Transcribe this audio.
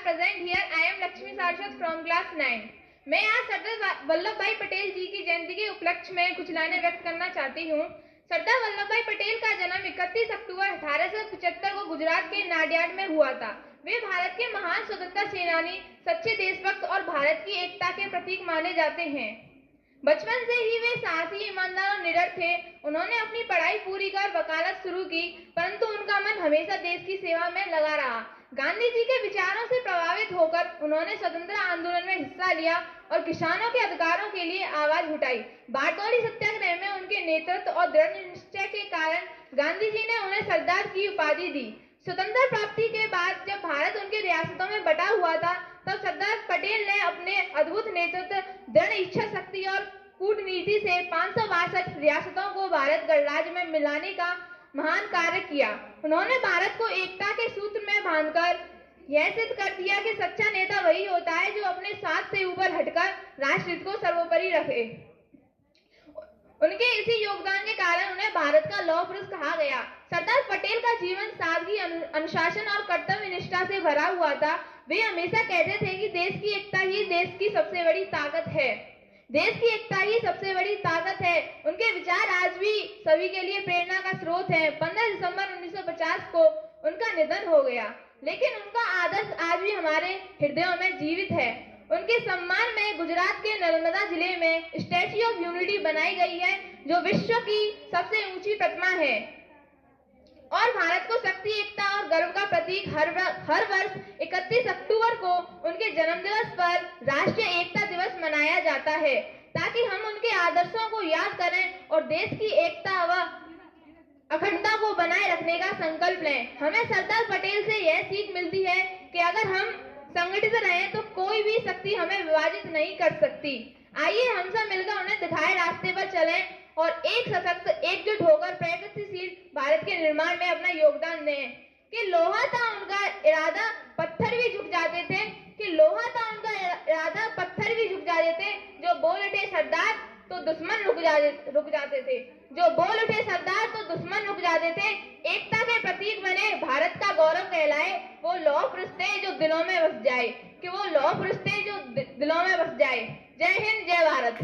present here. I am Lakshmi Sarshad from class 9. मैं आज सरदार वल्लभ भाई पटेल जी की जयंती के उपलक्ष्य में कुछ लाइनें व्यक्त करना चाहती हूँ। सरदार वल्लभ भाई पटेल का जन्म 31 अक्टूबर 1875 को गुजरात के नाडियाड में हुआ था। वे भारत के महान स्वतंत्रता सेनानी, सच्चे देशभक्त और भारत की एकता के प्रतीक माने जाते हैं। बचपन से ही वे साहसी, ईमानदार और निडर थे। उन्होंने अपनी पढ़ाई पूरी कर वकालत शुरू की, परंतु उनका मन हमेशा देश की सेवा में लगा रहा। गांधी जी के विचारों से प्रभावित होकर उन्होंने स्वतंत्रता आंदोलन में हिस्सा लिया और किसानों के अधिकारों के लिए आवाज उठाई। बारडोली सत्याग्रह में उनके नेतृत्व और दृढ़ निश्चय के कारण गांधी जी ने उन्हें सरदार की उपाधि दी। स्वतंत्रता प्राप्ति के बाद जब भारत उनके रियासतों में बटा हुआ था, तब सरदार पटेल ने अपने अद्भुत नेतृत्व, दृढ़ इच्छा शक्ति और कूटनीति से 562 रियासतों को भारत गणराज्य में मिलाने का महान कार्य किया। उन्होंने भारत को एकता के सूत्र में बांधकर यह सिद्ध कर दिया कि सच्चा नेता वही होता है जो अपने स्वार्थ से ऊपर हटकर राष्ट्र हित को सर्वोपरि रखे। उनके इसी योगदान के कारण उन्हें भारत का लौह पुरुष कहा गया। सरदार पटेल का जीवन सादगी, अनुशासन और कर्तव्य निष्ठा से भरा हुआ था। वे हमेशा कहते थे कि देश की एकता ही देश की सबसे बड़ी ताकत है। देश की एकता ही सबसे बड़ी ताकत है। उनके विचार आज भी सभी के लिए प्रेरणा का स्रोत है। 15 दिसंबर 1950 को उनका निधन हो गया, लेकिन उनका आदर्श आज भी हमारे हृदयों में जीवित है। उनके सम्मान में गुजरात के नर्मदा जिले में स्टैच्यू ऑफ यूनिटी बनाई गई है, जो विश्व की सबसे ऊंची प्रतिमा है और भारत को शक्ति, एकता और गर्व का प्रतीक हर वर्ष 31 अक्टूबर को उनके जन्मदिवस पर राष्ट्रीय एकता दिवस मनाया जाता है, ताकि हम उनके आदर्शों को याद करें और देश की एकता व अखंडता को बनाए रखने का संकल्प लें। हमें सरदार पटेल से यह सीख मिलती है कि अगर हम संगठित रहें तो कोई भी शक्ति हमें विभाजित नहीं कर सकती। आइए हम सब मिलकर उन्हें दिखाए रास्ते पर चलें और एक सशक्त, एकजुट होकर प्रगतिशील भारत के निर्माण में अपना योगदान दें। कि लोहा था उनका इरादा, पत्थर भी झुक जाते थे। कि लोहा था उनका इरादा, पत्थर भी झुक जाते थे। जो बोल उठे सरदार तो दुश्मन रुक जाते थे। जो बोल उठे सरदार तो दुश्मन रुक जाते थे। एकता के प्रतीक बने, भारत का गौरव कहलाए। वो लौह पुरुष थे जो दिलों में बस जाए। कि वो लौह पुरुष थे जो दिलों में बस जाए। जय हिंद, जय भारत।